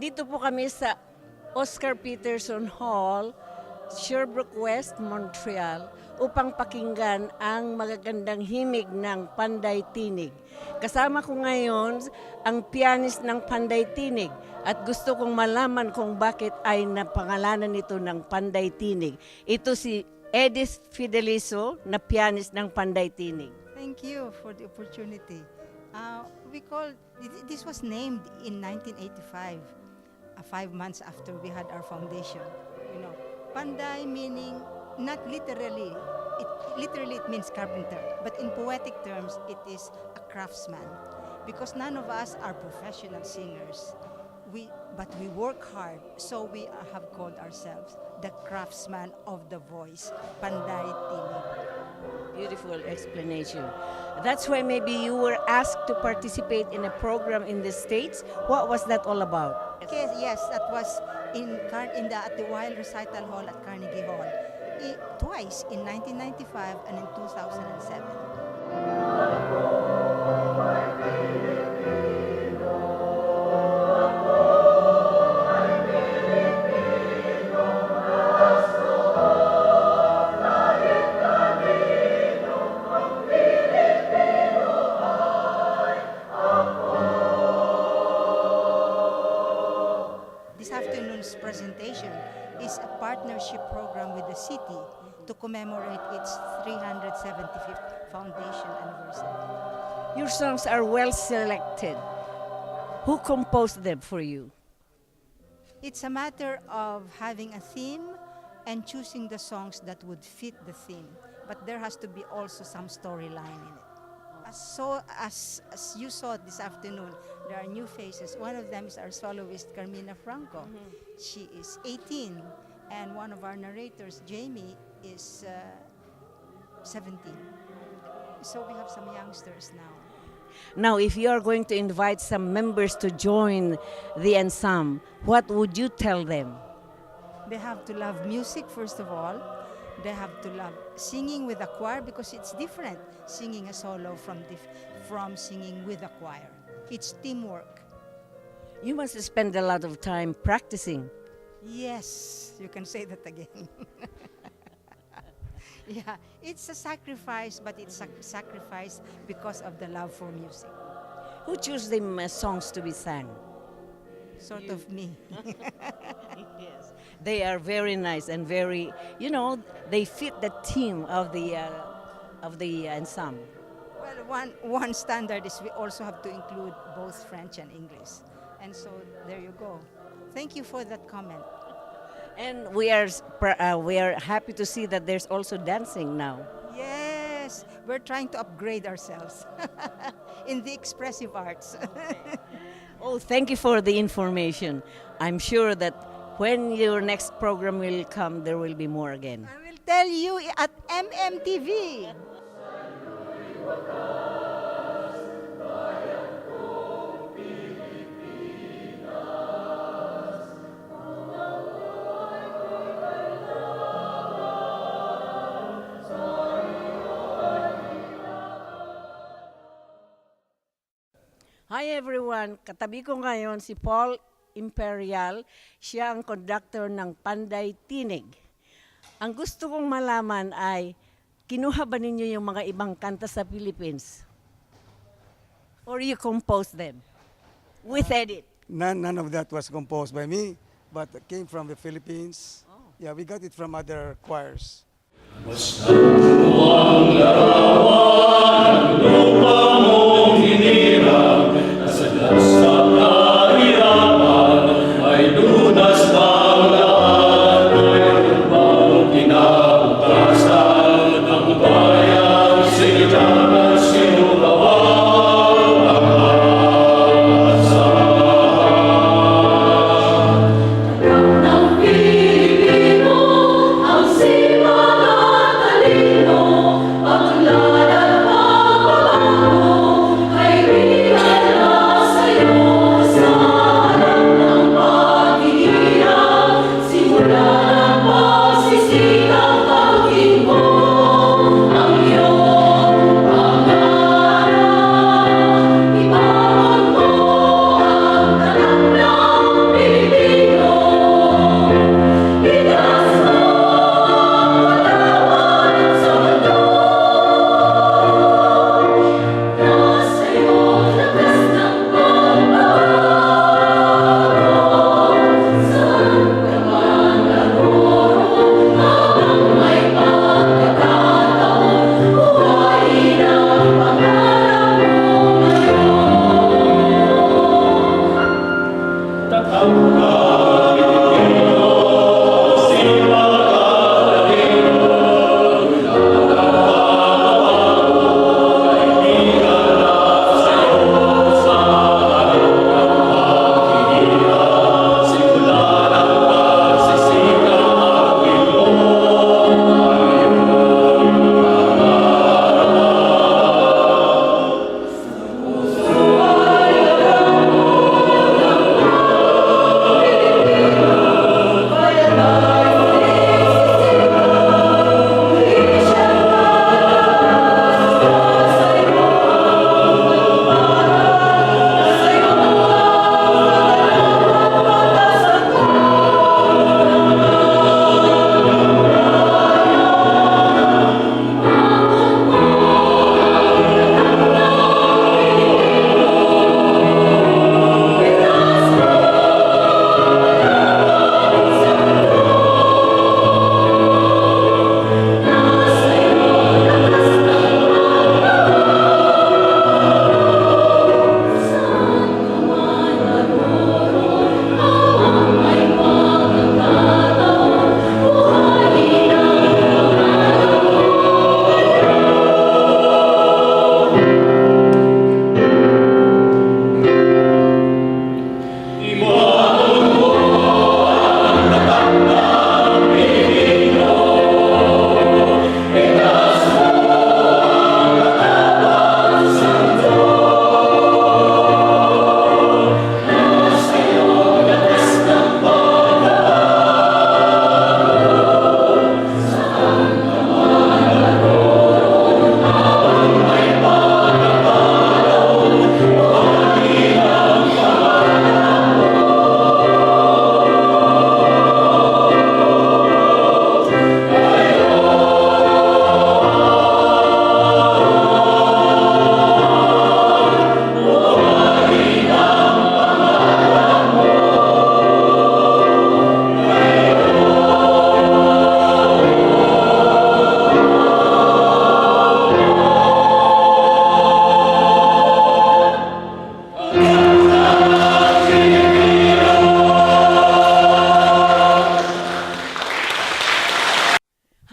Nandito po kami sa Oscar Peterson Hall, Sherbrooke West, Montreal, upang pakinggan ang magagandang himig ng Panday Tinig. Kasama ko ngayon ang pianist ng Panday Tinig at gusto kong malaman kung bakit ay napangalanan nito ng Panday Tinig. Ito si Edith Fidelizo na pianist ng Panday Tinig. Thank you for the opportunity. This was named in 1985, 5 months after we had our foundation. You know, Panday meaning not literally. It means carpenter, but in poetic terms, it is a craftsman. Because none of us are professional singers, but we work hard, so we have called ourselves the craftsman of the voice, Panday Tinig. Beautiful explanation. That's why maybe you were asked to participate in a program in the States. What was that all about? Okay, yes, that was at the Wild Recital Hall at Carnegie Hall. Twice, in 1995 and in 2007. This afternoon's presentation is a partnership program with the city to commemorate its 375th foundation anniversary. Your songs are well selected. Who composed them for you? It's a matter of having a theme and choosing the songs that would fit the theme, but there has to be also some storyline in it. As you saw this afternoon, there are new faces. One of them is our soloist, Carmina Franco. She is 18, and one of our narrators, Jamie, is 17. So we have some youngsters now. Now, if you are going to invite some members to join the ensemble, what would you tell them? They have to love music, first of all. They have to love singing with a choir because it's different, singing a solo from singing with a choir. It's teamwork. You must spend a lot of time practicing. Yes, you can say that again. Yeah, it's a sacrifice, but it's a sacrifice because of the love for music. Who chose the songs to be sang? Sort of me. Yes. They are very nice and very, they fit the theme of the ensemble. Well, one standard is we also have to include both French and English. And so there you go. Thank you for that comment. And we are happy to see that there's also dancing now. Yes, we're trying to upgrade ourselves in the expressive arts. Oh, thank you for the information. I'm sure that when your next program will come, there will be more again. I will tell you at MMTV. Hi everyone! Katabi ko ngayon si Paul Imperial. Siya ang conductor ng Panday Tinig. Ang gusto kong malaman ay, kinuha ba ninyo yung mga ibang kanta sa Philippines? Or you composed them with edit? None of that was composed by me, but it came from the Philippines. Oh. Yeah, we got it from other choirs. Basta ang larawan, lupa mong hinirang, nasadya sa kahirapan, ay lunas ng lahat, mayroon bang kinabukasan, ang bayang sinigyan, sinulawang ang asahan. Tagang ng Pilipino, ang sipag at talino, paglalaro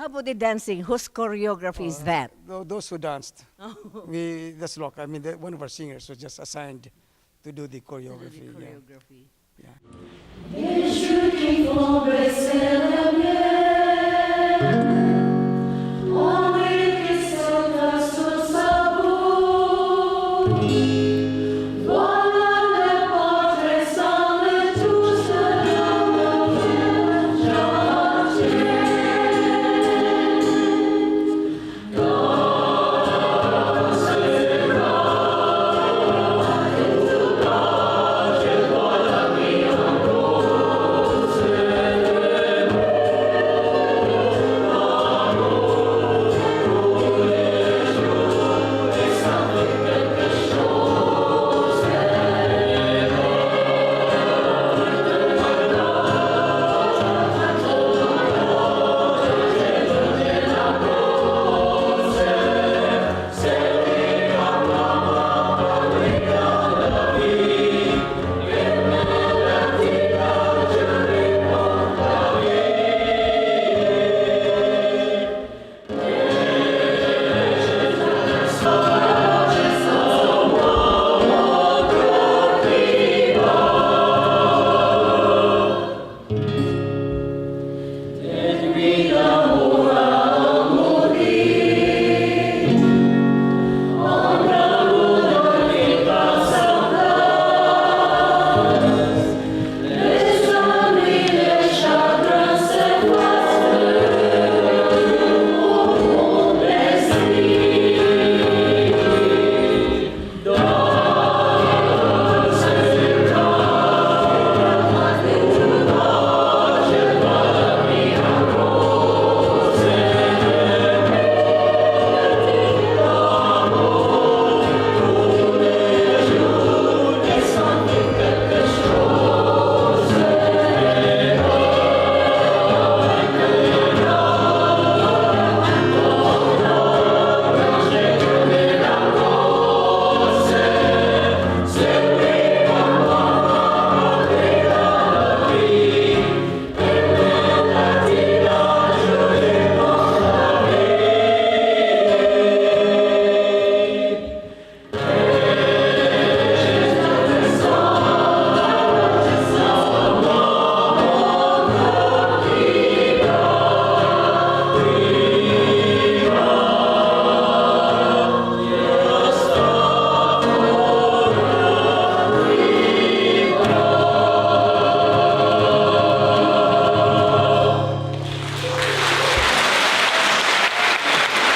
How about the dancing? Whose choreography is that? Those who danced, that's local. I mean, one of our singers was just assigned to do the choreography. Yeah.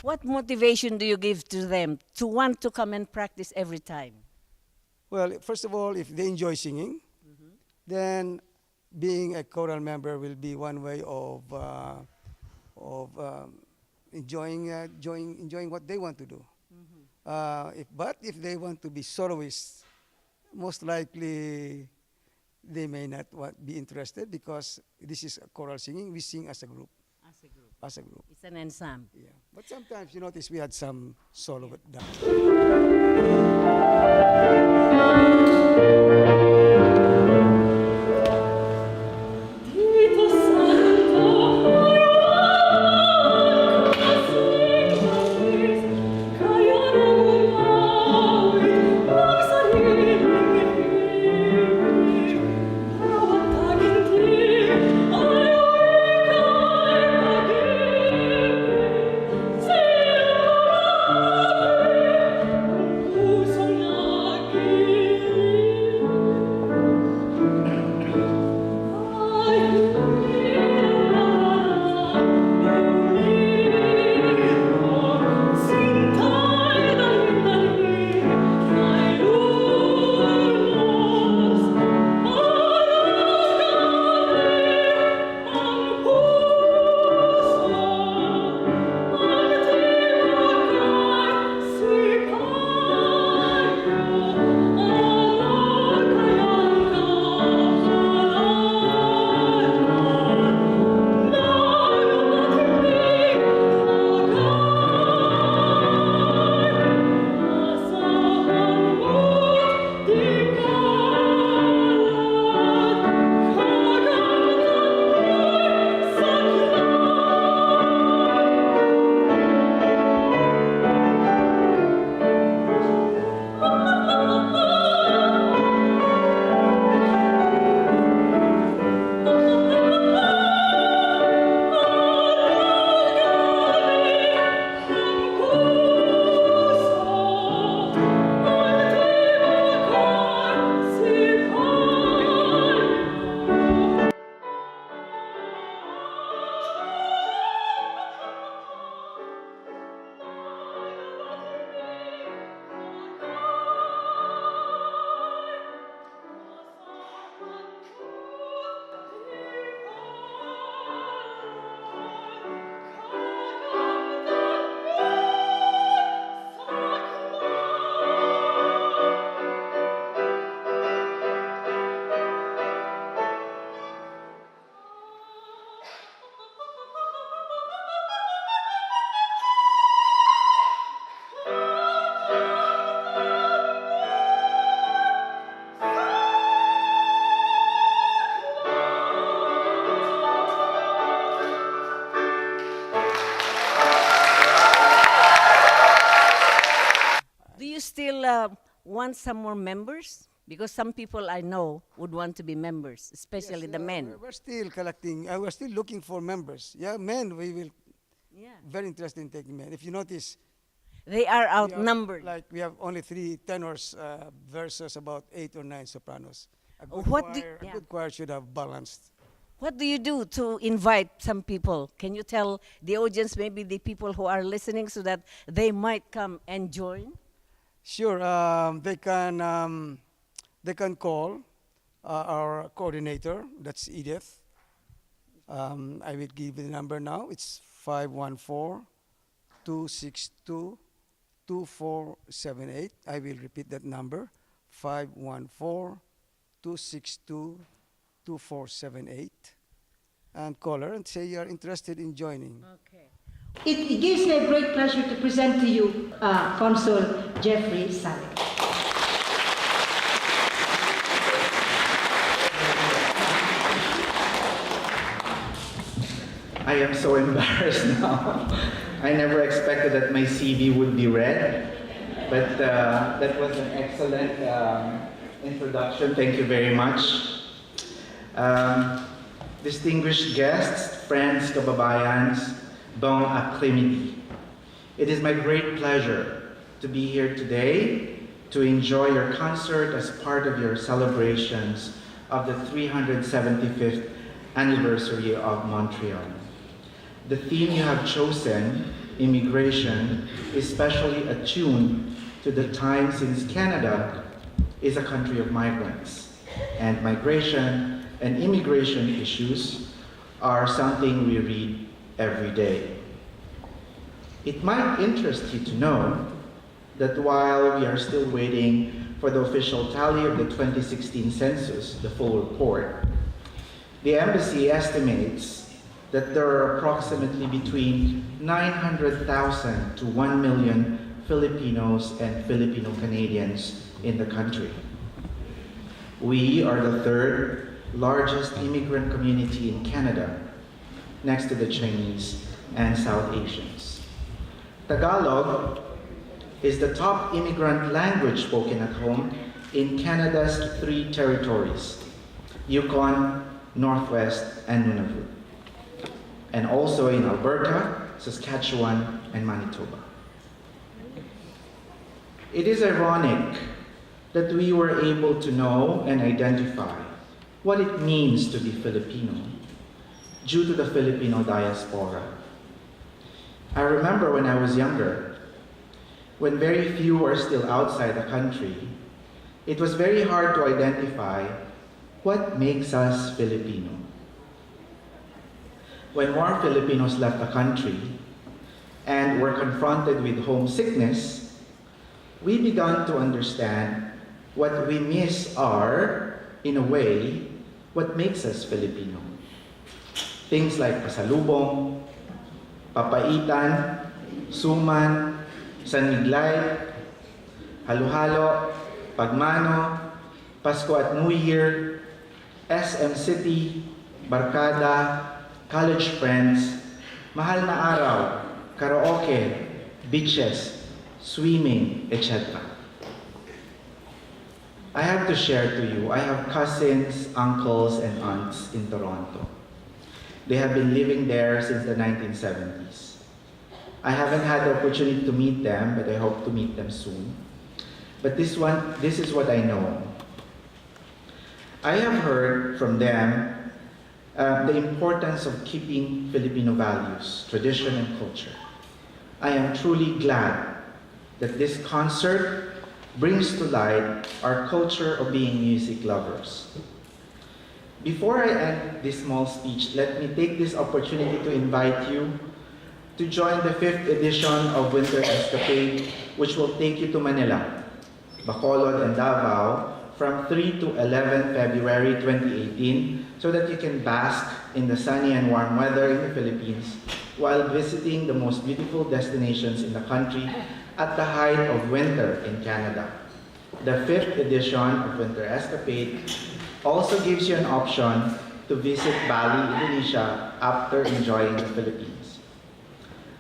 What motivation do you give to them to want to come and practice every time? Well, first of all, if they enjoy singing, then being a choral member will be one way of enjoying what they want to do. But if they want to be soloists, most likely they may not be interested because this is a choral singing. We sing as a group. As a group. As a group. It's an ensemble. Yeah. But sometimes you notice we had some solo dance. want some more members? Because some people I know would want to be members, especially Yes, the men. We're still collecting, we're still looking for members. Yeah, men, we will, Yeah. very interested in taking men. If you notice, They are we have, outnumbered. like we have only 3 tenors versus about 8 or 9 sopranos. A good, What do- choir, yeah. a good choir should have balanced. What do you do to invite some people? Can you tell the audience, maybe the people who are listening, so that they might come and join? Sure, they can call our coordinator, that's Edith. I will give you the number now. It's 514-262-2478. I will repeat that number, 514-262-2478. And call her and say you are interested in joining. Okay. It gives me a great pleasure to present to you Consul Jeffrey Salek. I am so embarrassed now. I never expected that my CV would be read, but that was an excellent introduction. Thank you very much. Distinguished guests, friends, kababayans, bon après-midi. It is my great pleasure to be here today to enjoy your concert as part of your celebrations of the 375th anniversary of Montreal. The theme you have chosen, immigration, is specially attuned to the time since Canada is a country of migrants, and migration and immigration issues are something we read every day. It might interest you to know that while we are still waiting for the official tally of the 2016 census, the full report, the embassy estimates that there are approximately between 900,000 to 1 million Filipinos and Filipino Canadians in the country. We are the third largest immigrant community in Canada, next to the Chinese and South Asians. Tagalog is the top immigrant language spoken at home in Canada's 3 territories, Yukon, Northwest, and Nunavut, and also in Alberta, Saskatchewan, and Manitoba. It is ironic that we were able to know and identify what it means to be Filipino due to the Filipino diaspora. I remember when I was younger, when very few were still outside the country, it was very hard to identify what makes us Filipino. When more Filipinos left the country and were confronted with homesickness, we began to understand what we miss are, in a way, what makes us Filipino. Things like pasalubong, papaitan, suman, sanmiglay, halo-halo, pagmano, Pasko at New Year, SM City, barkada, college friends, mahal na araw, karaoke, beaches, swimming, etc. I have to share to you, I have cousins, uncles, and aunts in Toronto. They have been living there since the 1970s. I haven't had the opportunity to meet them, but I hope to meet them soon. But this is what I know. I have heard from them the importance of keeping Filipino values, tradition, and culture. I am truly glad that this concert brings to light our culture of being music lovers. Before I end this small speech, let me take this opportunity to invite you to join the 5th edition of Winter Escapade, which will take you to Manila, Bacolod, and Davao from 3 to 11 February 2018, so that you can bask in the sunny and warm weather in the Philippines while visiting the most beautiful destinations in the country at the height of winter in Canada. The 5th edition of Winter Escapade also gives you an option to visit Bali, Indonesia after enjoying the Philippines.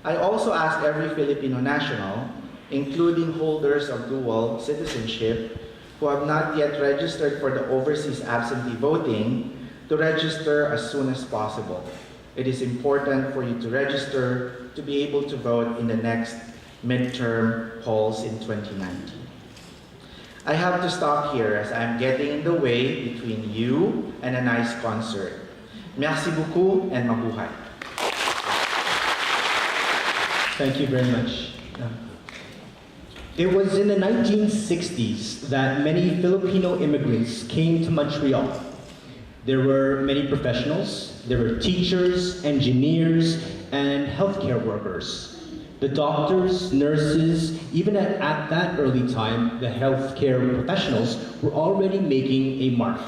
I also ask every Filipino national including holders of dual citizenship who have not yet registered for the overseas absentee voting, to register as soon as possible. It is important for you to register to be able to vote in the next midterm polls in 2019. I have to stop here as I'm getting in the way between you and a nice concert. Merci beaucoup and mabuhay. Thank you very much. It was in the 1960s that many Filipino immigrants came to Montreal. There were many professionals. There were teachers, engineers, and healthcare workers. The doctors, nurses, even at that early time, the healthcare professionals were already making a mark.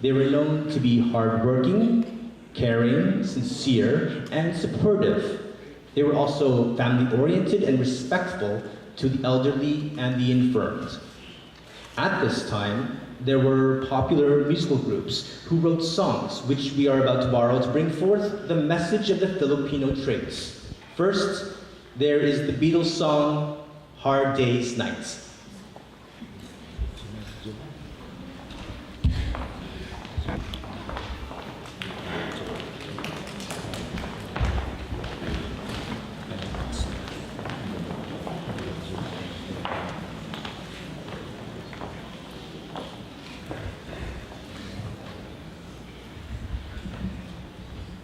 They were known to be hardworking, caring, sincere, and supportive. They were also family-oriented and respectful to the elderly and the infirmed. At this time, there were popular musical groups who wrote songs, which we are about to borrow to bring forth the message of the Filipino traits. First, there is the Beatles song, Hard Days, Nights.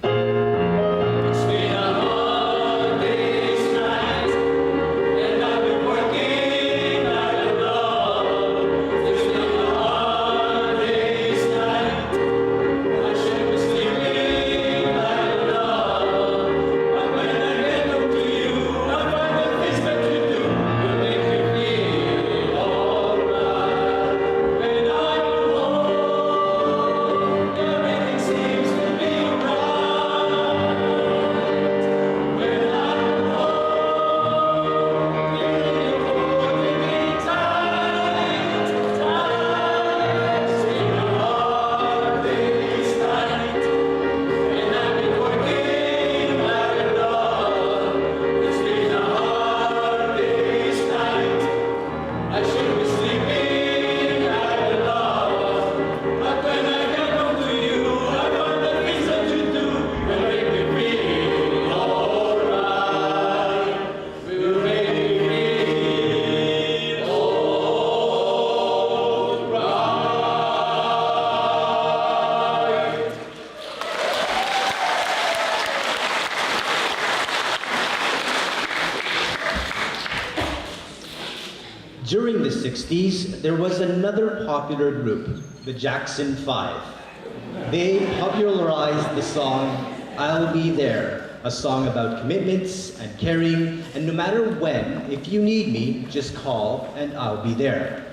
It's been a hard day's night, and I've been working like a dog. It's been a hard day's night. I should be sleeping like a dog. But when I get home to you, I find the things that you do will make me feel alright. When I go home, everything seems to be right. When I go home, you're holding me tight, tight. It's been a hard day's night, and I've been working like a dog. It's been a hard day's night. I should be sleeping like a dog. But when I get home to you, I find the things that you do will make me feel alright. Will make me feel alright. During the 60s, there was another popular group, the Jackson 5. They popularized the song, I'll Be There, a song about commitments and caring, and no matter when, if you need me, just call and I'll be there.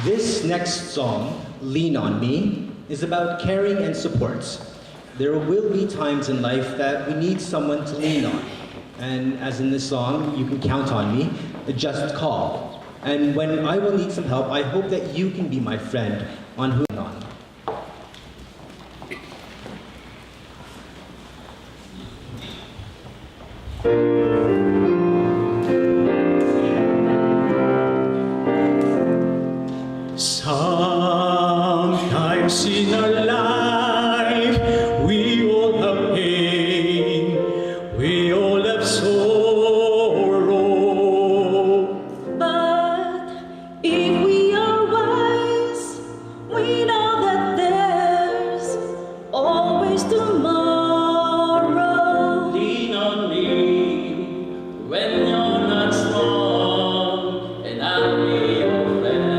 This next song, Lean on Me, is about caring and support. There will be times in life that we need someone to lean on. And as in this song, you can count on me, just call. And when I will need some help, I hope that you can be my friend on who on. Sometimes in our life, we all have pain, we all have sorrow. But if we are wise, we know that there's always tomorrow. Lean on me when you're not strong, and I'll be your friend.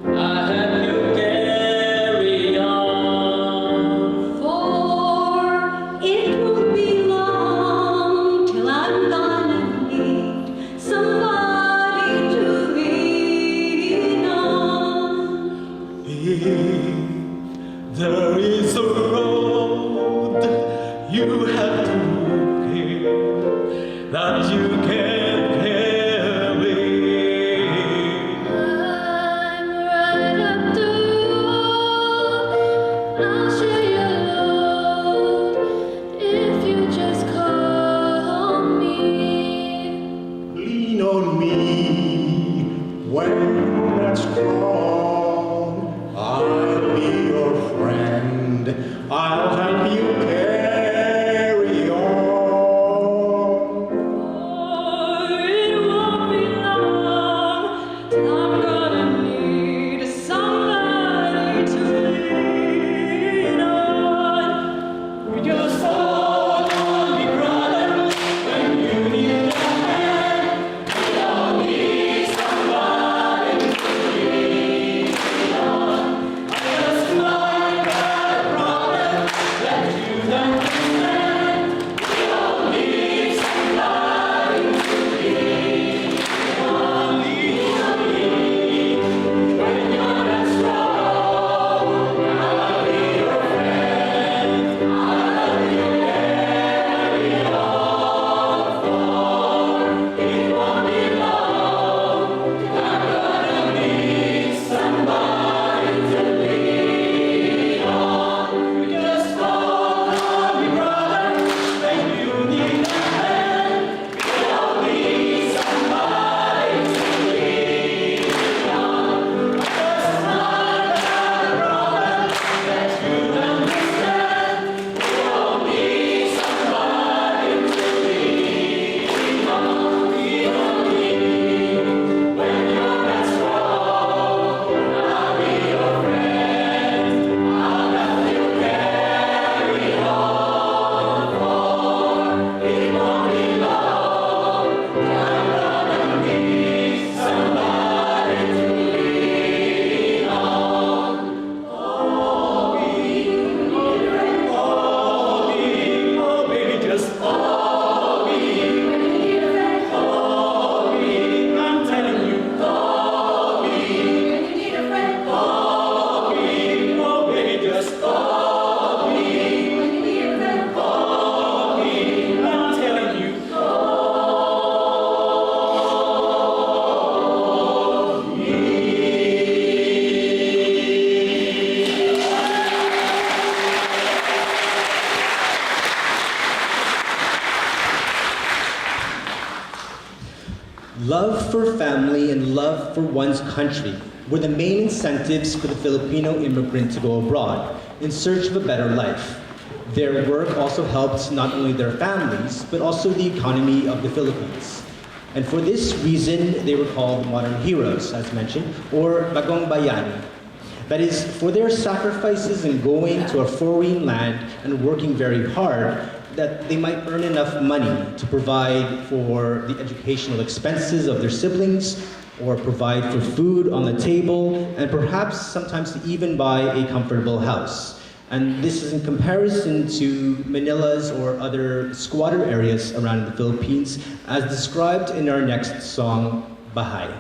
I help you carry on. For it won't be long till I'm gonna need somebody to lean on. If there is a road you have to clear that you can carry. I'm right up to you. I'll share your load if you just call me. Lean on me when you're not strong. I'll be your friend. I'll help you carry on. Oh, it won't be long till I'm gonna need somebody to lean on. You just hold on me, brother, when you need a hand. We all need somebody to lean on. I just might have a problem that you don't understand. We all need somebody to lean on. Lean on me when you're not strong. I'll be your friend. I'll be your carry on. For it won't be long. I'm gonna need somebody to lean on. You just hold on me, brother, when you need a hand. We all need somebody to lean on. I just might have a problem that you understand. We all need somebody to lean on. Lean on me when you're not strong. I'll be your friend. I'll help you carry on. For it won't be long. I'm gonna need somebody to lean on. Oh, baby, just call me. Call me, I'm telling you, call me. Call me, oh baby, just call me. Call me, I'm telling you, call me. Love for family and love for one's country were the main incentives for the Filipino immigrant to go abroad in search of a better life. Their work also helped not only their families, but also the economy of the Philippines. And for this reason, they were called modern heroes, as mentioned, or bagong bayani. That is, for their sacrifices in going to a foreign land and working very hard, that they might earn enough money to provide for the educational expenses of their siblings, or provide for food on the table, and perhaps sometimes to even buy a comfortable house. And this is in comparison to Manila's or other squatter areas around the Philippines, as described in our next song, Bahay.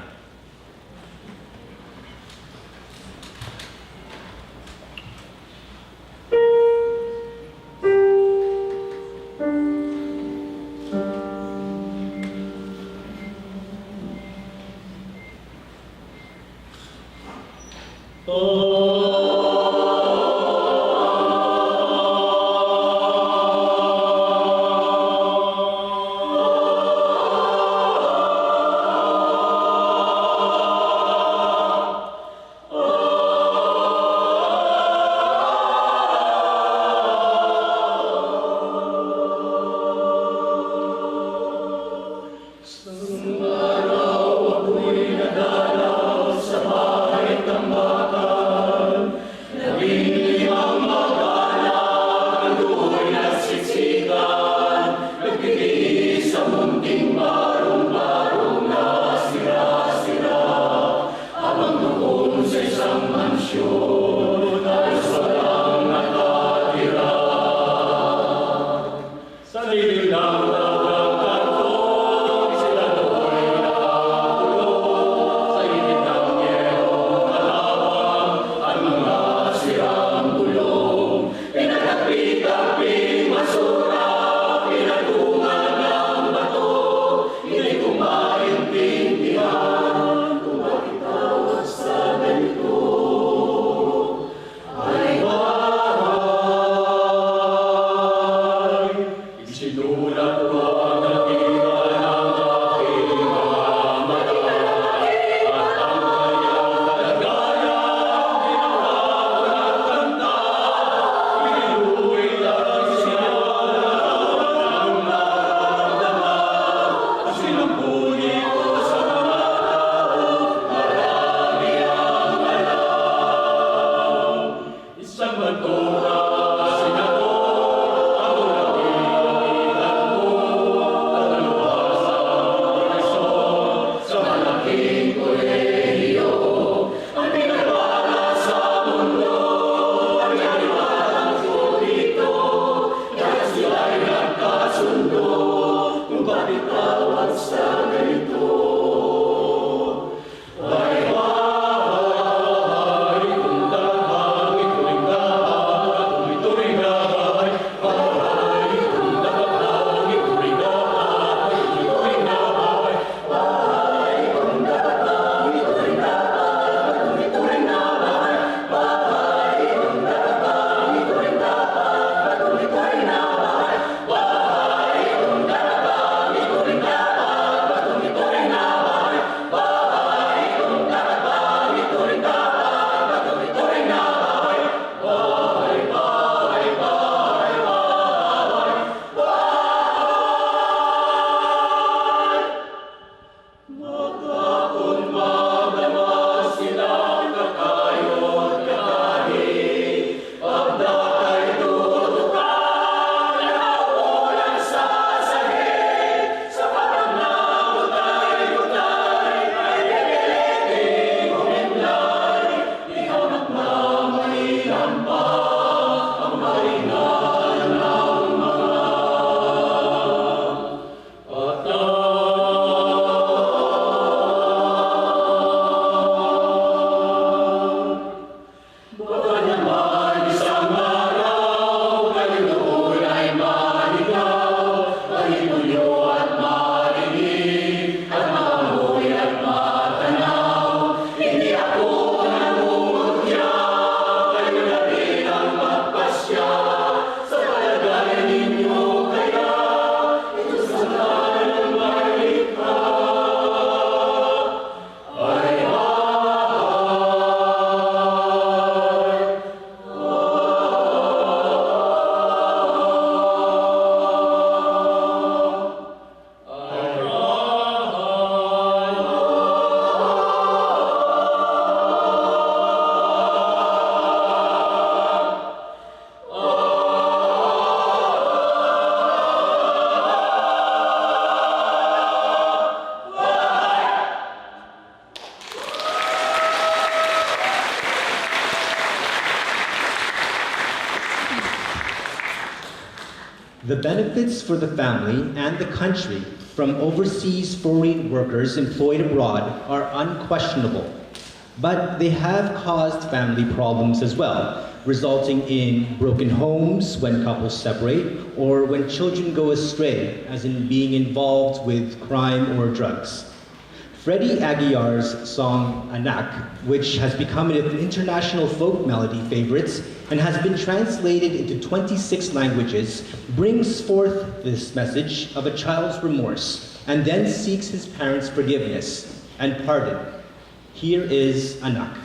The benefits for the family and the country from overseas foreign workers employed abroad are unquestionable, but they have caused family problems as well, resulting in broken homes when couples separate or when children go astray, as in being involved with crime or drugs. Freddie Aguiar's song Anak, which has become an international folk melody favorite and has been translated into 26 languages, brings forth this message of a child's remorse and then seeks his parents' forgiveness and pardon. Here is Anak.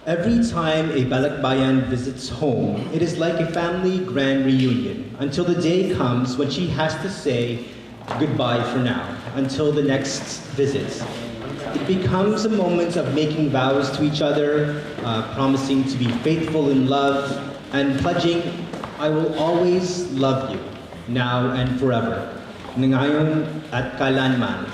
Every time a Balakbayan visits home, it is like a family grand reunion until the day comes when she has to say goodbye for now, until the next visit. It becomes a moment of making vows to each other, promising to be faithful in love, and pledging, I will always love you, now and forever. Ngayon at kailanman.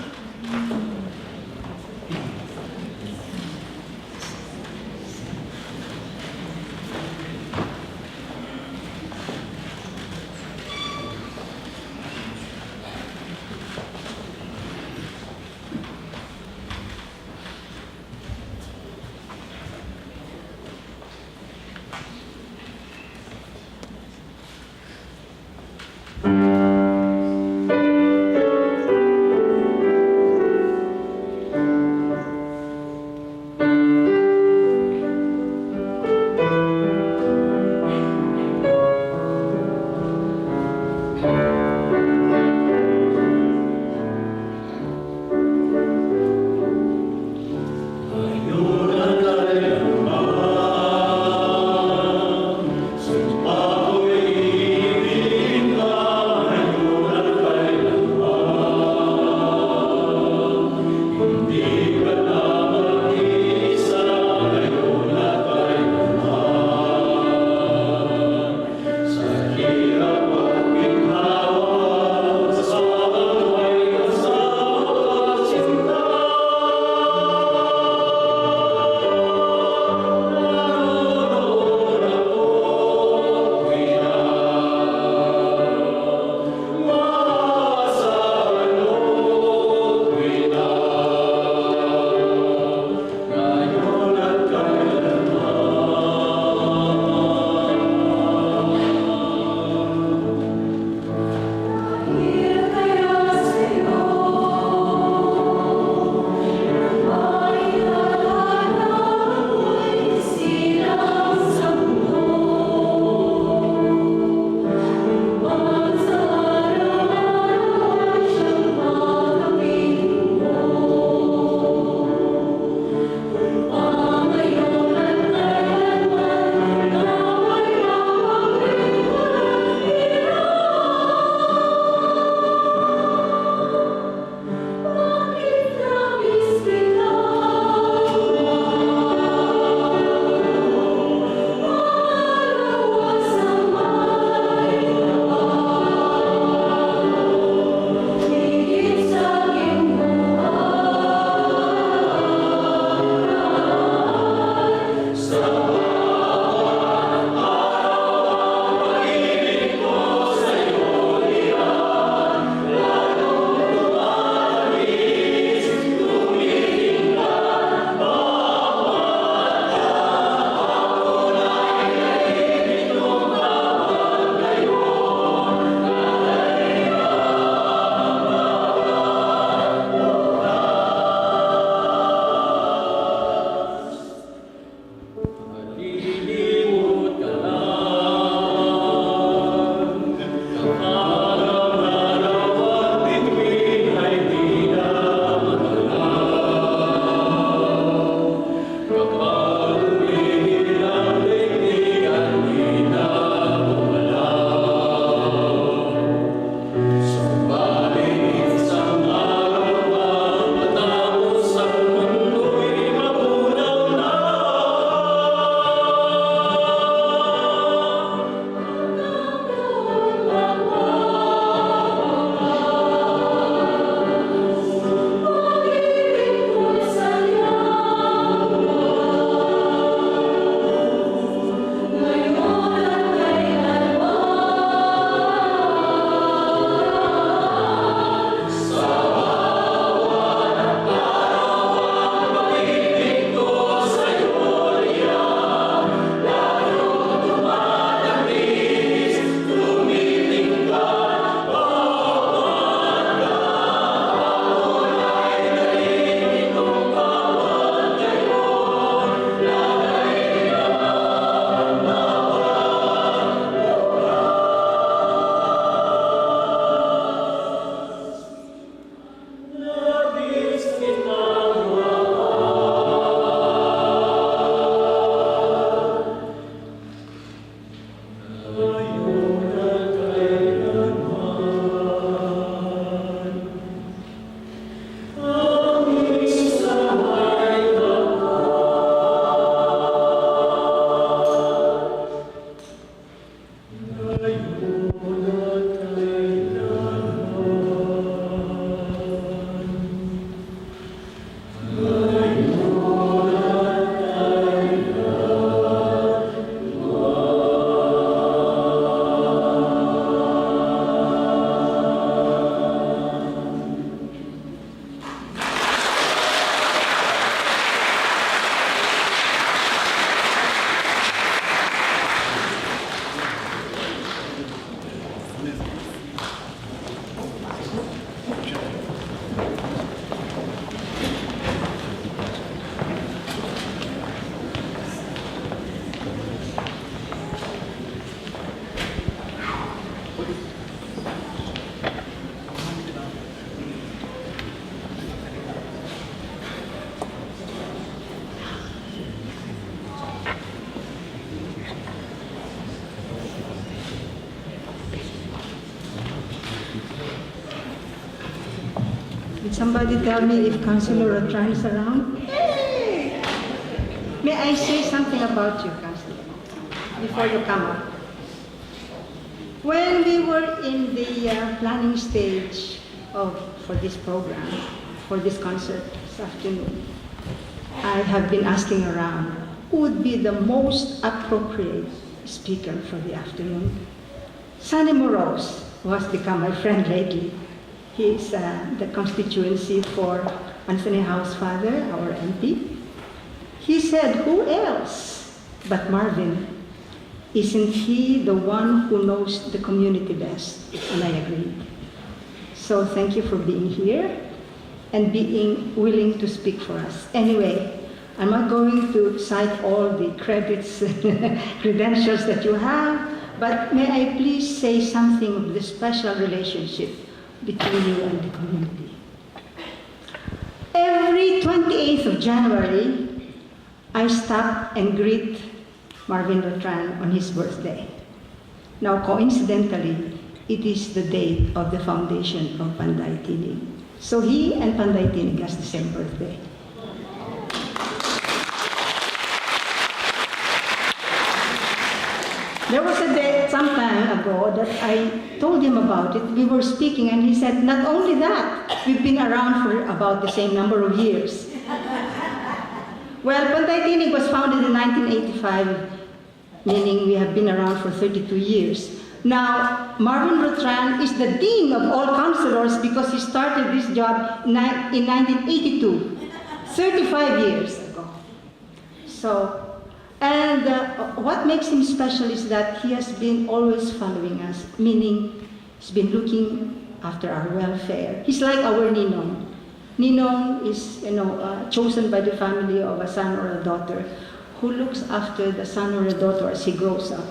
Can somebody tell me if Councilor Rotran is around? Hey! May I say something about you, Councilor, before you come up? When we were in the planning stage for this program, for this concert this afternoon, I have been asking around who would be the most appropriate speaker for the afternoon. Sonny Morose, who has become my friend lately, he is the constituency for Anthony Howe's father, our MP. He said, who else but Marvin? Isn't he the one who knows the community best? And I agreed. So thank you for being here and being willing to speak for us. Anyway, I'm not going to cite all the credits, credentials that you have, but may I please say something of the special relationship between you and the community. Every 28th of January, I stop and greet Marvin Rotran on his birthday. Now, coincidentally, it is the date of the foundation of Panday Tinig. So he and Panday Tinig has the same birthday. There was a day some time ago that I told him about it. We were speaking and he said, not only that, we've been around for about the same number of years. Well, Panday Tinig was founded in 1985, meaning we have been around for 32 years. Now, Marvin Rotran is the dean of all councilors because he started this job in 1982, 35 years ago. So, and what makes him special is that he has been always following us, meaning he's been looking after our welfare. He's like our Ninong. Ninong is, chosen by the family of a son or a daughter who looks after the son or a daughter as he grows up.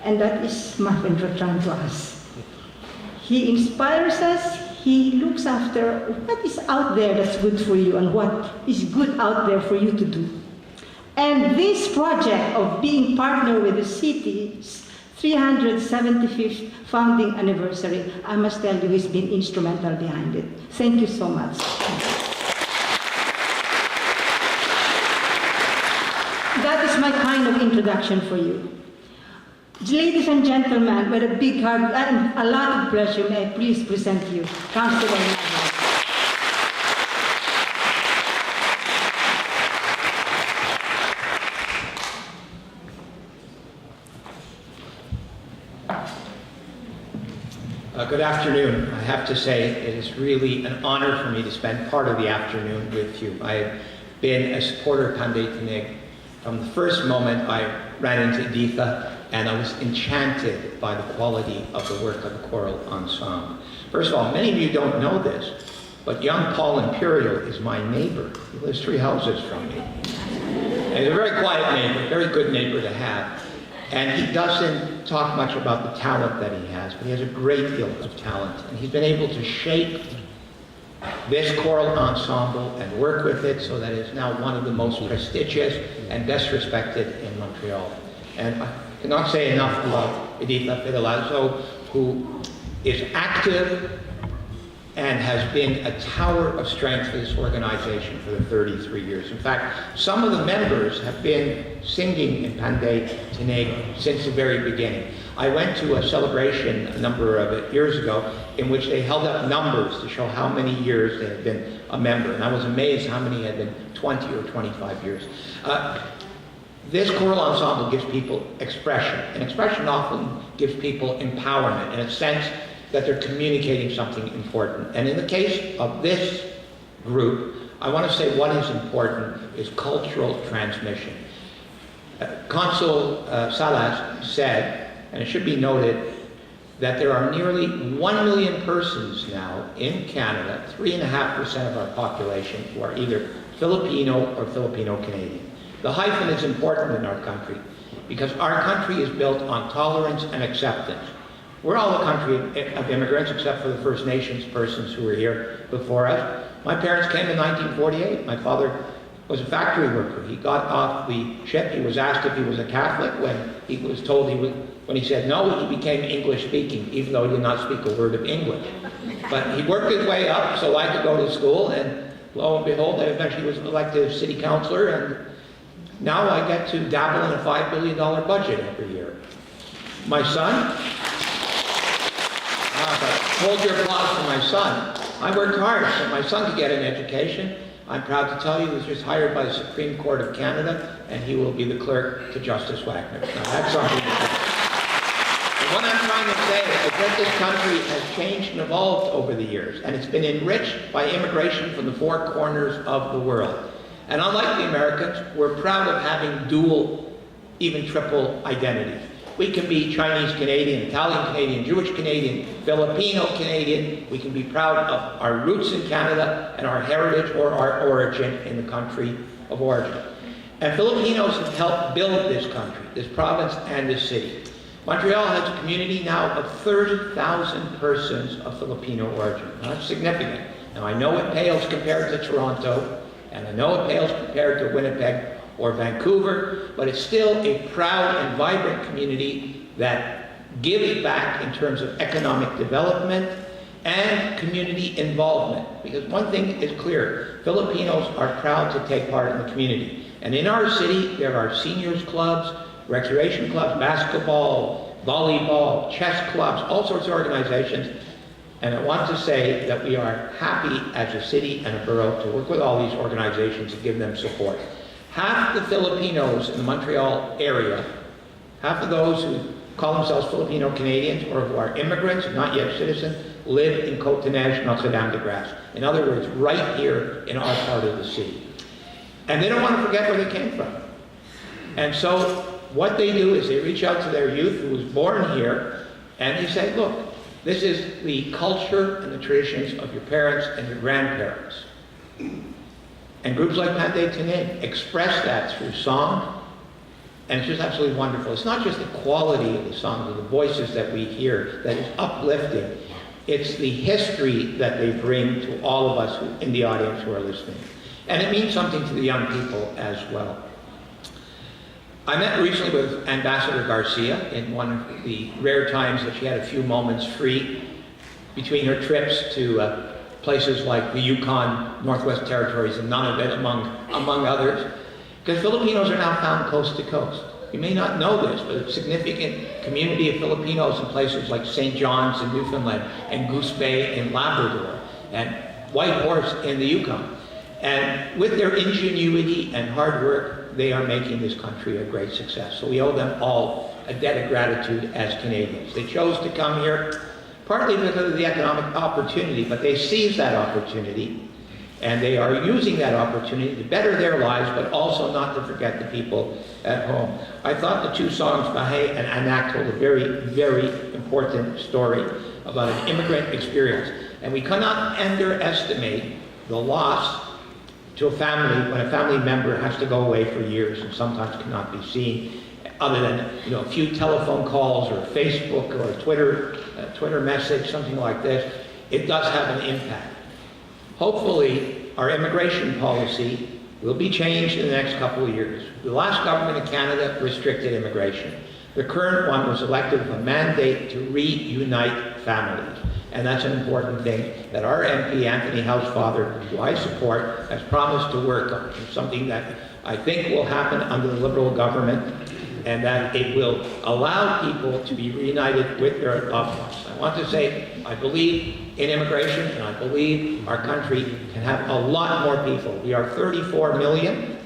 And that is Marvin Rotran to us. He inspires us. He looks after what is out there that's good for you and what is good out there for you to do. And this project of being partner with the city's 375th founding anniversary, I must tell you, he's been instrumental behind it. Thank you so much. That is my kind of introduction for you. Ladies and gentlemen, with a big heart and a lot of pleasure, may I please present to you Councilor Navarro. Good afternoon. I have to say it is really an honor for me to spend part of the afternoon with you. I have been a supporter of Panday Tinig from the first moment I ran into Editha, and I was enchanted by the quality of the work of the choral ensemble. First of all, many of you don't know this, but young Paul Imperial is my neighbor. He lives 3 houses from me. And he's a very quiet neighbor, very good neighbor to have. And he doesn't talk much about the talent that he has, but he has a great deal of talent. And he's been able to shape this choral ensemble and work with it so that it's now one of the most prestigious and best respected in Montreal. And I cannot say enough about Editha Fidelazzo, who is active and has been a tower of strength for this organization for the 33 years. In fact, some of the members have been singing in Panday Tinig since the very beginning. I went to a celebration a number of years ago in which they held up numbers to show how many years they had been a member, and I was amazed how many had been 20 or 25 years. This choral ensemble gives people expression, and expression often gives people empowerment in a sense that they're communicating something important. And in the case of this group, I want to say what is important is cultural transmission. Consul Salas said, and it should be noted, that there are nearly 1 million persons now in Canada, 3.5% of our population, who are either Filipino or Filipino-Canadian. The hyphen is important in our country because our country is built on tolerance and acceptance. We're all a country of immigrants, except for the First Nations persons who were here before us. My parents came in 1948. My father was a factory worker. He got off the ship. He was asked if he was a Catholic when he was told when he said no, he became English speaking, even though he did not speak a word of English. But he worked his way up so I could go to school, and lo and behold, I eventually was elected city councilor, and now I get to dabble in a $5 billion budget every year. My son, hold your applause for my son. I worked hard so my son could get an education. I'm proud to tell you he was just hired by the Supreme Court of Canada, and he will be the clerk to Justice Wagner. Now that's something to say. And what I'm trying to say is that this country has changed and evolved over the years, and it's been enriched by immigration from the four corners of the world. And unlike the Americans, we're proud of having dual, even triple identities. We can be Chinese Canadian, Italian Canadian, Jewish Canadian, Filipino Canadian. We can be proud of our roots in Canada and our heritage or our origin in the country of origin. And Filipinos have helped build this country, this province, and this city. Montreal has a community now of 30,000 persons of Filipino origin. Now, that's significant. Now, I know it pales compared to Toronto, and I know it pales compared to Winnipeg or Vancouver, but it's still a proud and vibrant community that gives back in terms of economic development and community involvement. Because one thing is clear, Filipinos are proud to take part in the community. And in our city, there are seniors clubs, recreation clubs, basketball, volleyball, chess clubs, all sorts of organizations. And I want to say that we are happy as a city and a borough to work with all these organizations and give them support. Half the Filipinos in the Montreal area, half of those who call themselves Filipino Canadians or who are immigrants, not yet citizens, live in Côte-Neige, Notre-Dame-de-Grâce. In other words, right here in our part of the city. And they don't want to forget where they came from. And so what they do is they reach out to their youth who was born here, and they say, look, this is the culture and the traditions of your parents and your grandparents. And groups like Panday express that through song, and it's just absolutely wonderful. It's not just the quality of the songs or the voices that we hear that is uplifting, it's the history that they bring to all of us in the audience who are listening. And it means something to the young people as well. I met recently with Ambassador Garcia in one of the rare times that she had a few moments free between her trips to places like the Yukon, Northwest Territories, and Nunavut, among others, because Filipinos are now found coast to coast. You may not know this, but a significant community of Filipinos in places like St. John's in Newfoundland, and Goose Bay in Labrador, and Whitehorse in the Yukon. And with their ingenuity and hard work, they are making this country a great success. So we owe them all a debt of gratitude as Canadians. They chose to come here partly because of the economic opportunity, but they seized that opportunity, and they are using that opportunity to better their lives, but also not to forget the people at home. I thought the two songs, Bahay and Anak, told a very, very important story about an immigrant experience. And we cannot underestimate the loss to a family when a family member has to go away for years and sometimes cannot be seen, other than a few telephone calls or Facebook or a Twitter message, something like this. It does have an impact. Hopefully, our immigration policy will be changed in the next couple of years. The last government of Canada restricted immigration. The current one was elected with a mandate to reunite families. And that's an important thing that our MP, Anthony Housefather, who I support, has promised to work on. It's something that I think will happen under the Liberal government, and that it will allow people to be reunited with their loved ones. I want to say, I believe in immigration, and I believe our country can have a lot more people. We are 34 million,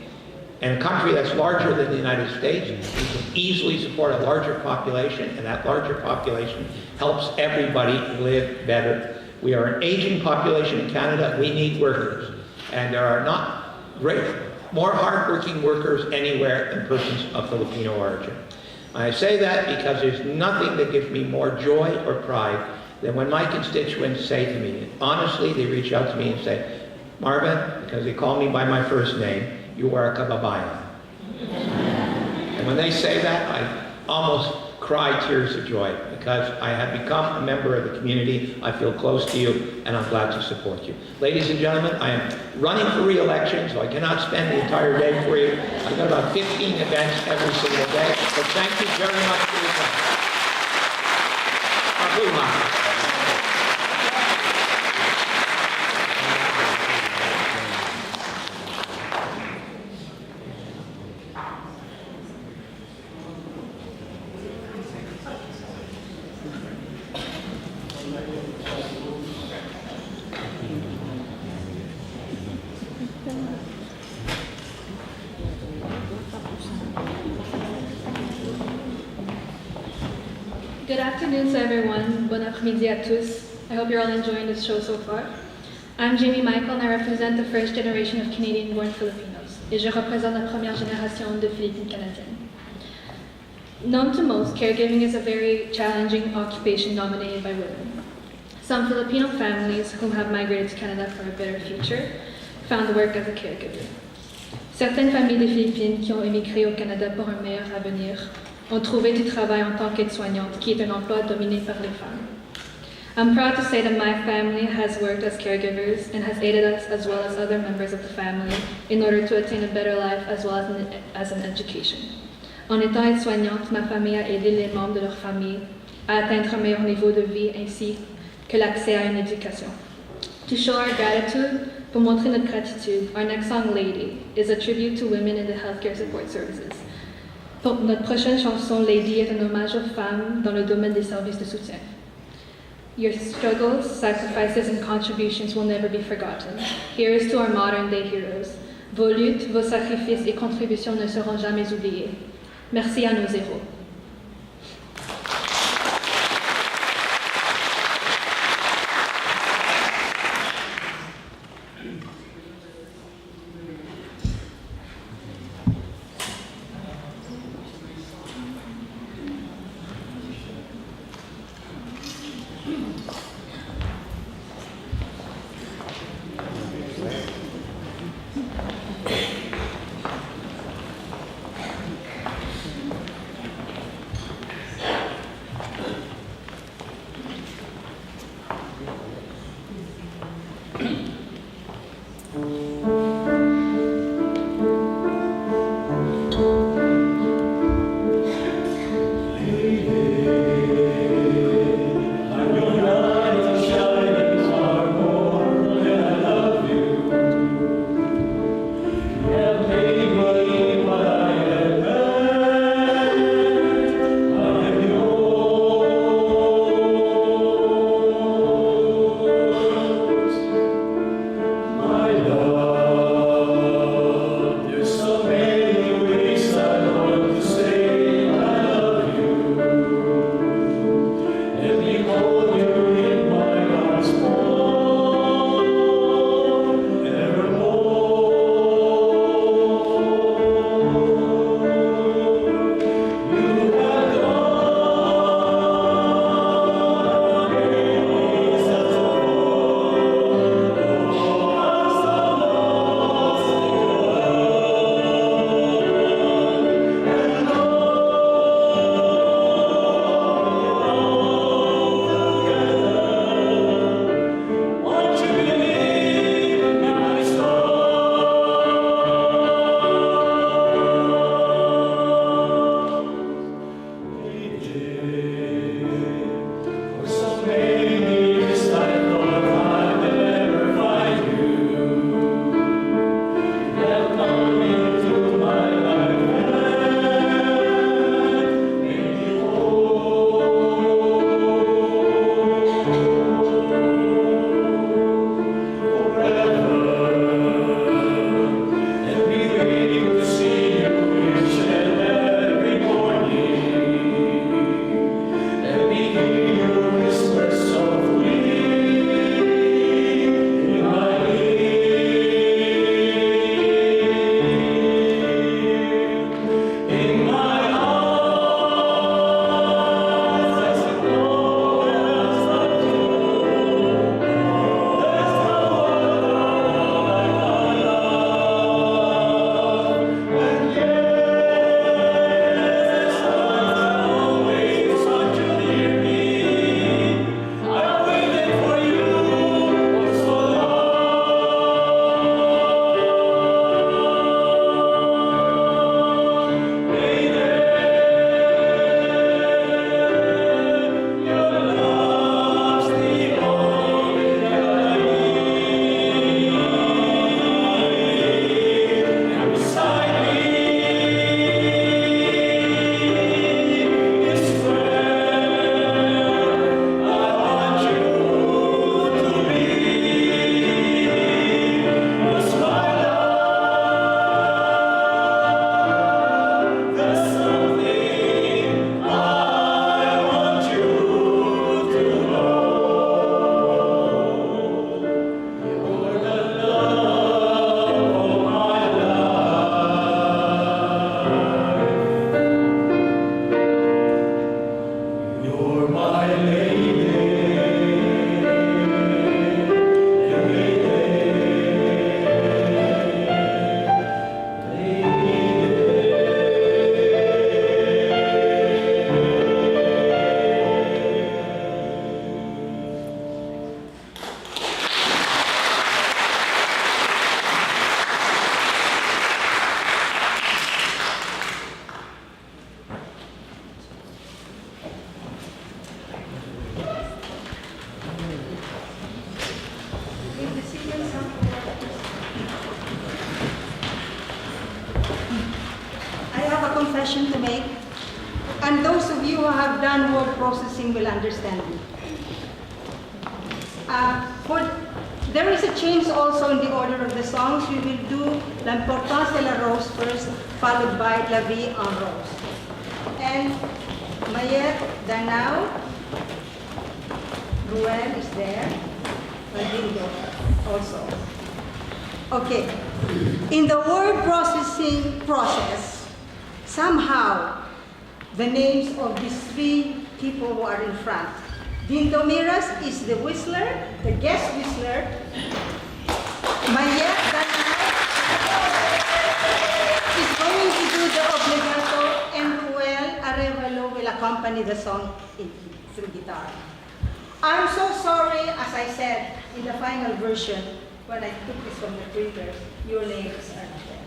and a country that's larger than the United States, we can easily support a larger population, and that larger population helps everybody live better. We are an aging population in Canada. We need workers, and there are not more hardworking workers anywhere than persons of Filipino origin. I say that because there's nothing that gives me more joy or pride than when my constituents say to me, honestly, they reach out to me and say, Marvin, because they call me by my first name, you are a kababayan. And when they say that, I almost cry tears of joy because I have become a member of the community. I feel close to you, and I'm glad to support you. Ladies and gentlemen, I am running for re-election, so I cannot spend the entire day for you. I've got about 15 events every single day, but thank you very much for your time. Aloha. Good afternoon to everyone. Bon après-midi à tous. I hope you're all enjoying this show so far. I'm Jamie Michael and I represent the first generation of Canadian-born Filipinos. Et je représente la première génération de Philippines canadiennes. Known to most, caregiving is a very challenging occupation dominated by women. Some Filipino families who have migrated to Canada for a better future found work as a caregiver. Certaines familles des Philippines qui ont émigré au Canada pour un meilleur avenir ont trouvé du travail en tant qu'aide-soignante, qui est un emploi dominé par les femmes. I'm proud to say that my family has worked as caregivers and has aided us as well as other members of the family in order to attain a better life as well as an education. En étant aide-soignante, ma famille a aidé les membres de leur famille à atteindre un meilleur niveau de vie ainsi que l'accès à une éducation. To show our gratitude, pour montrer notre gratitude, our next song, Lady, is a tribute to women in the healthcare support services. Pour notre prochaine chanson, Lady, est un hommage aux femmes dans le domaine des services de soutien. Your struggles, sacrifices, and contributions will never be forgotten. Here's to our modern-day heroes. Vos luttes, vos sacrifices et contributions ne seront jamais oubliés. Merci à nos héros. My love. confession to make, and those of you who have done word processing will understand me. There is a change also in the order of the songs. We will do L'Importance de la Rose first, followed by La Vie en Rose. And Mayet, Danao, Ruel is there, Valdindo also. Okay, in the word processing process, somehow the names of these three people who are in front. Dinto Miras is the whistler, the guest whistler. Mayet Danao is going to do the obligato, and Ruel Arevalo will accompany the song through guitar. I'm so sorry, as I said in the final version, when I took this from the printer, your names are not there.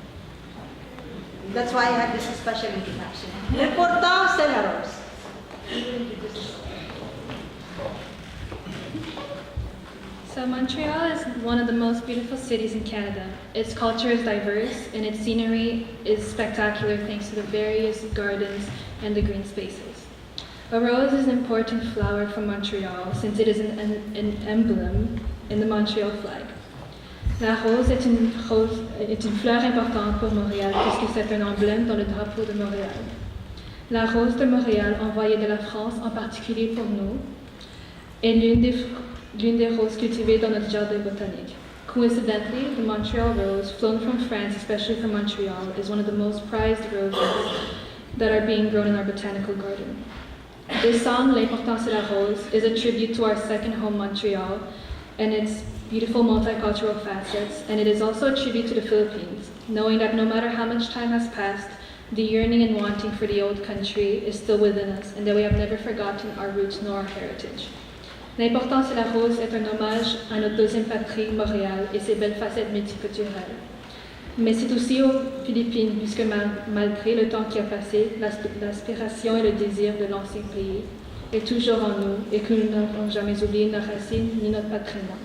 That's why I had this special introduction. L'Importance de la Rose. So Montreal is one of the most beautiful cities in Canada. Its culture is diverse and its scenery is spectacular thanks to the various gardens and the green spaces. A rose is an important flower from Montreal since it is an emblem in the Montreal flag. La rose est une fleur importante pour Montréal puisque c'est un emblème dans le drapeau de Montréal. La rose de Montréal, envoyée de la France en particulier pour nous, est l'une des roses cultivées dans notre jardin botanique. Coincidentally, the Montreal rose, flown from France, especially from Montreal, is one of the most prized roses that are being grown in our botanical garden. This song, L'Importance de la Rose, is a tribute to our second home, Montreal, and its beautiful multicultural facets, and it is also a tribute to the Philippines, knowing that no matter how much time has passed, the yearning and wanting for the old country is still within us, and that we have never forgotten our roots nor our heritage. L'Importance de la Rose est un hommage à notre deuxième patrie, Montréal, et ses belles facettes multiculturelles. Mais c'est aussi aux Philippines, puisque malgré le temps qui a passé, l'aspiration et le désir de l'ancien pays est toujours en nous et que nous n'avons jamais oublié nos racines ni notre patrimoine.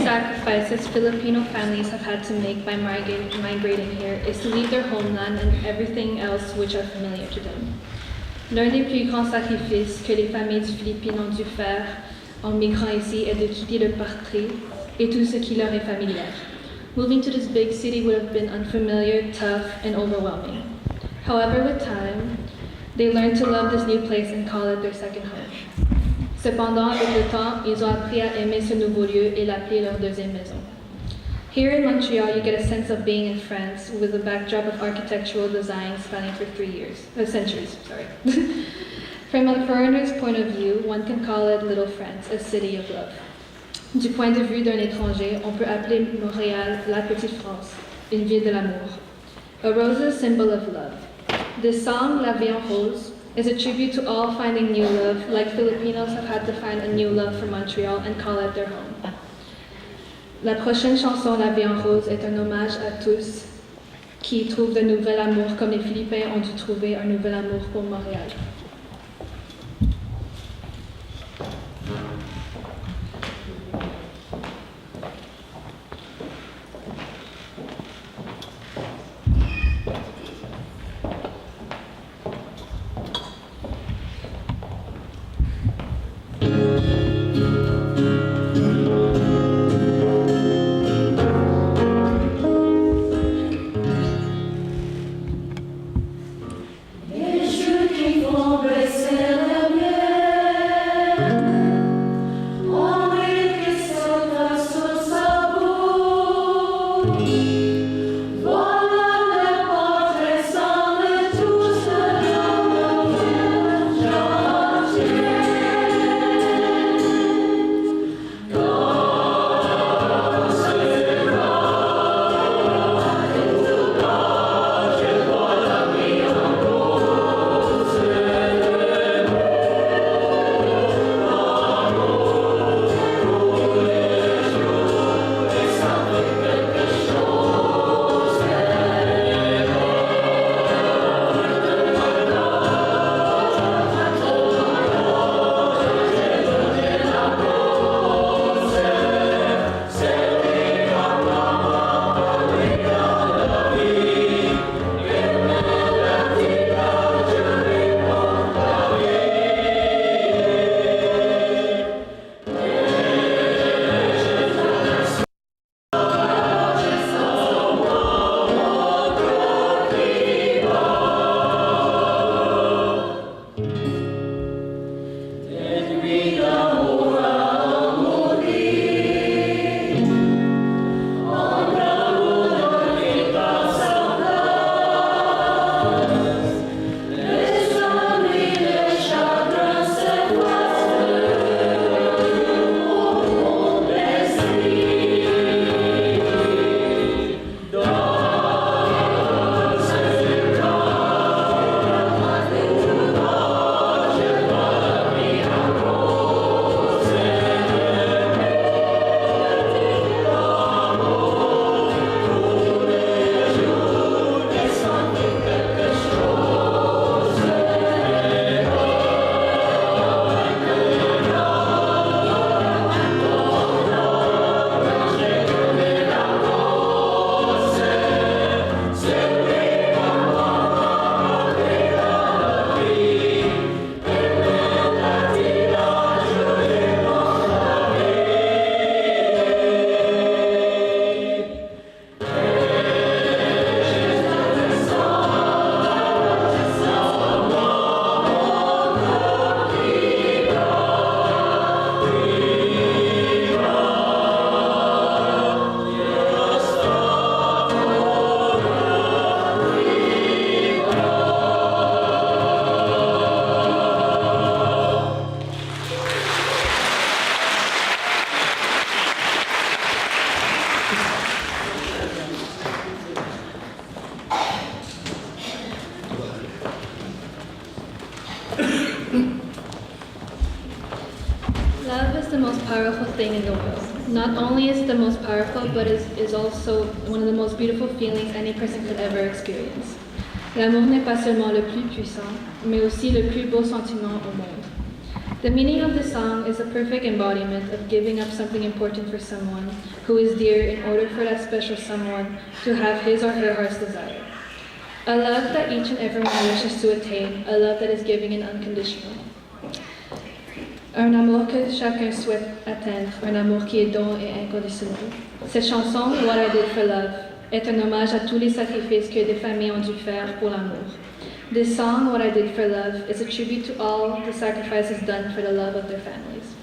sacrifices Filipino families have had to make by migrating here is to leave their homeland and everything else which are familiar to them. L'un des plus grands sacrifices que les familles du Philippines ont dû faire en migrant ici est de quitter le patrie et tout ce qui leur est familier. Moving to this big city would have been unfamiliar, tough, and overwhelming. However, with time, they learned to love this new place and call it their second home. Cependant, avec le temps, ils ont appris à aimer ce nouveau lieu et l'appeler leur deuxième maison. Here in Montreal, you get a sense of being in France with a backdrop of architectural design spanning for centuries. From a foreigner's point of view, one can call it Little France, a city of love. Du point de vue d'un étranger, on peut appeler Montréal la Petite France, une ville de l'amour. A rose is a symbol of love. This song, La Vie en Rose, is a tribute to all finding new love, like Filipinos have had to find a new love for Montreal and call it their home. La prochaine chanson, La Vie en Rose, est un hommage à tous qui trouvent de nouvel amour comme les Philippins ont dû trouver un nouvel amour pour Montréal. Love is the most powerful thing in the world. Not only is it the most powerful, but is also one of the most beautiful feelings any person could ever experience. L'amour n'est pas seulement le plus puissant, mais aussi le plus beau sentiment au monde. The meaning of this song is a perfect embodiment of giving up something important for someone who is dear in order for that special someone to have his or her heart's desire. A love that each and everyone wishes to attain, a love that is giving and unconditional. Un amour que chacun souhaite atteindre, un amour qui est don et inconditionnel. Cette chanson, What I Did for Love, est un hommage à tous les sacrifices que des familles ont dû faire pour l'amour. This song, What I Did for Love, is a tribute to all the sacrifices done for the love of their families.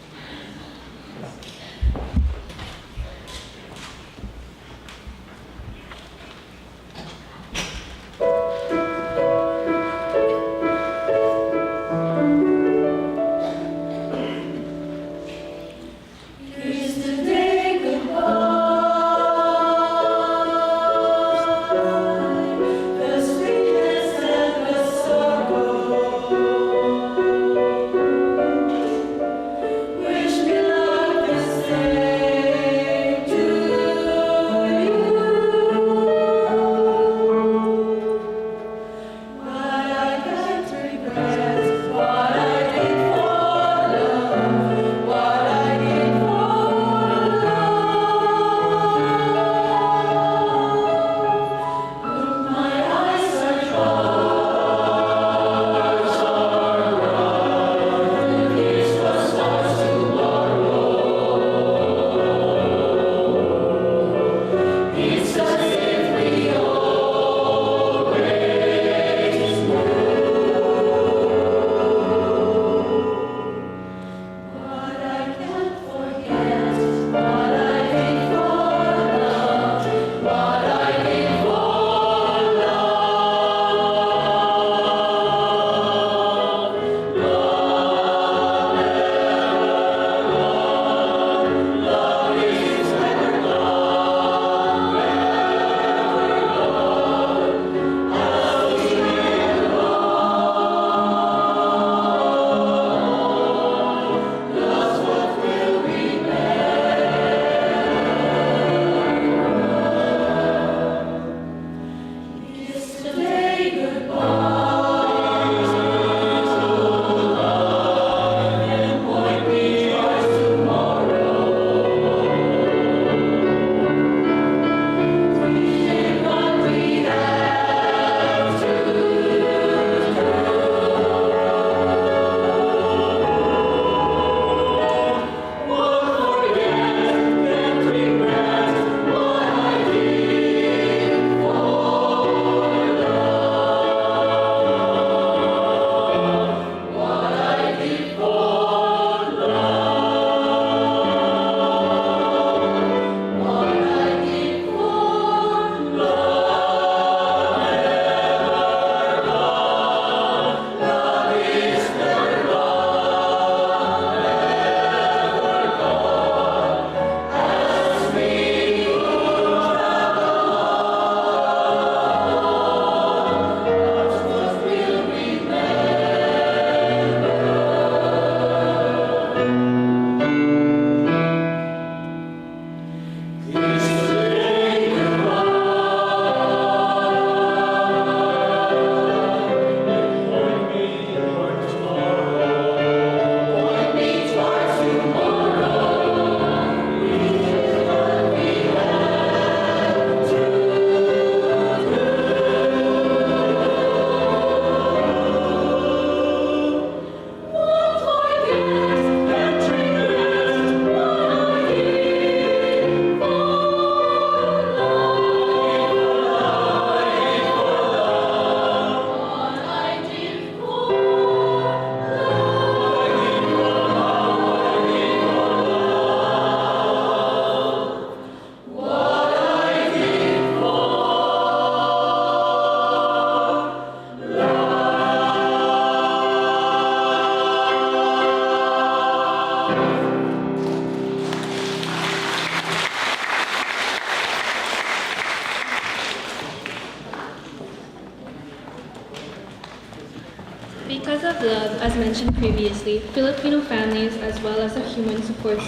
Because of love, as mentioned previously, Filipino families as well as the human support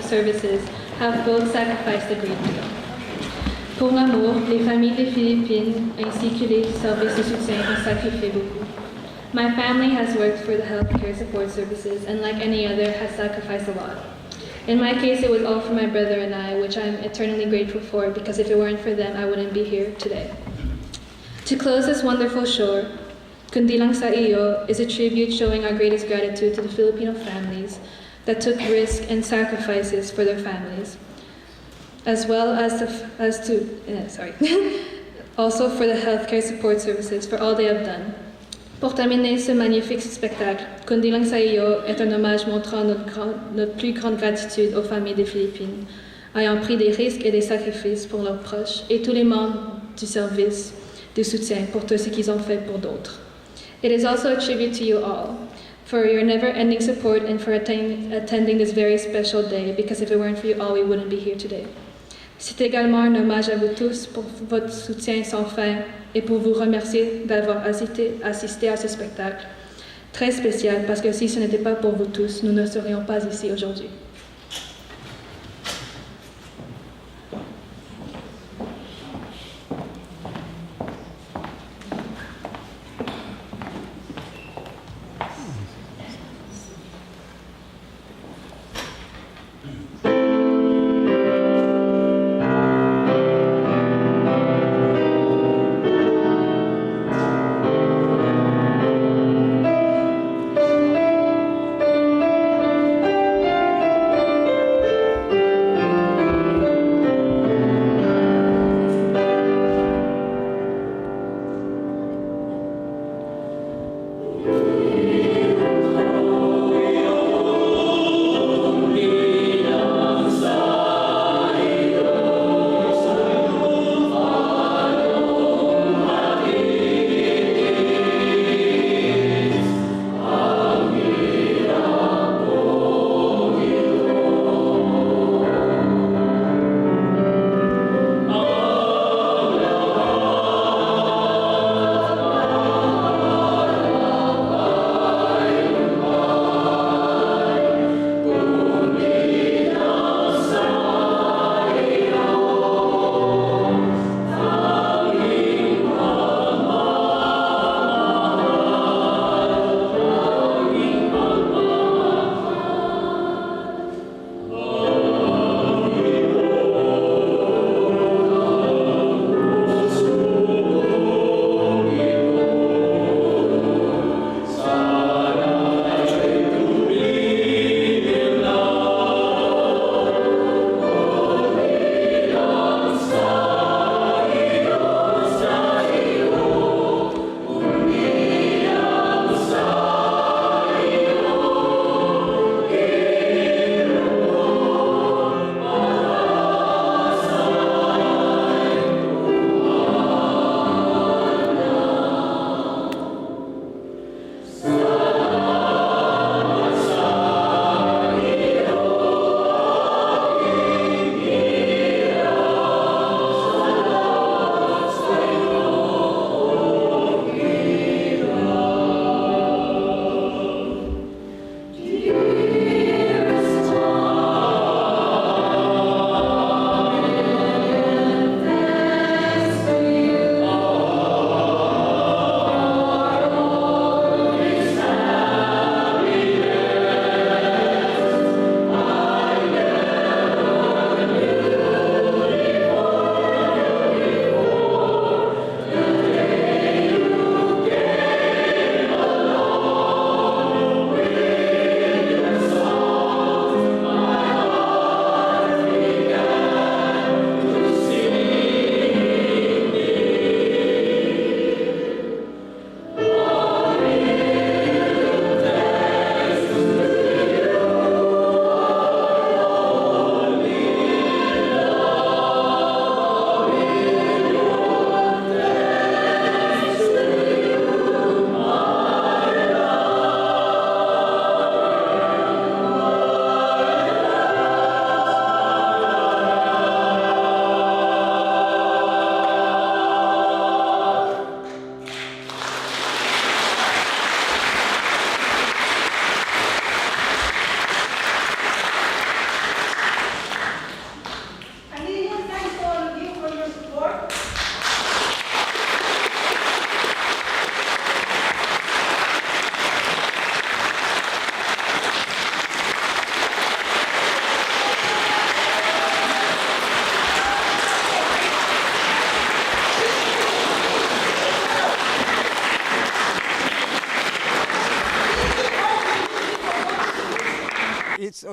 services have both sacrificed a great deal. Pour l'amour, les familles des Philippines ainsi que les services de soutien ont sacrifié beaucoup. My family has worked for the healthcare support services and like any other has sacrificed a lot. In my case, it was all for my brother and I, which I'm eternally grateful for because if it weren't for them, I wouldn't be here today. To close this wonderful show, Kundi Lang Sa Iyo is a tribute showing our greatest gratitude to the Filipino families that took risks and sacrifices for their families, as well as also for the healthcare support services for all they have done. Pour terminer ce magnifique spectacle, Kundi Lang Sa Iyo est un hommage montrant notre plus grande gratitude aux familles des Philippines, ayant pris des risques et des sacrifices pour leurs proches, et tous les membres du service de soutien pour tout ce qu'ils ont fait pour d'autres. It is also a tribute to you all for your never-ending support and for attending this very special day, because if it weren't for you all, we wouldn't be here today. C'est également un hommage à vous tous pour votre soutien sans fin et pour vous remercier d'avoir assisté à ce spectacle très spécial, parce que si ce n'était pas pour vous tous, nous ne serions pas ici aujourd'hui.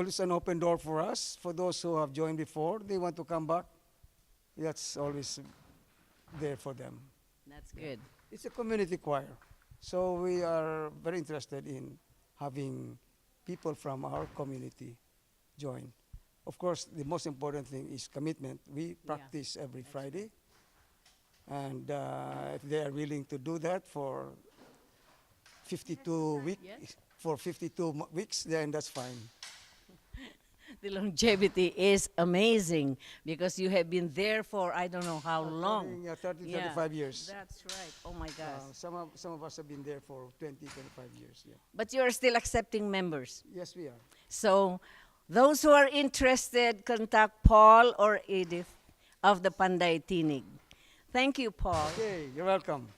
always an open door for us. For those who have joined before, they want to come back. That's always there for them. That's good. It's a community choir. So we are very interested in having people from our community join. Of course, the most important thing is commitment. We practice every Friday. And if they are willing to do that for 52 weeks, weeks, then that's fine. The longevity is amazing because you have been there for I don't know how long. 30, 35 years. That's right. Oh my gosh. Some of us have been there for 20, 25 years. Yeah. But you are still accepting members. Yes, we are. So those who are interested, contact Paul or Edith of the Panday Tinig. Thank you, Paul. Okay, you're welcome.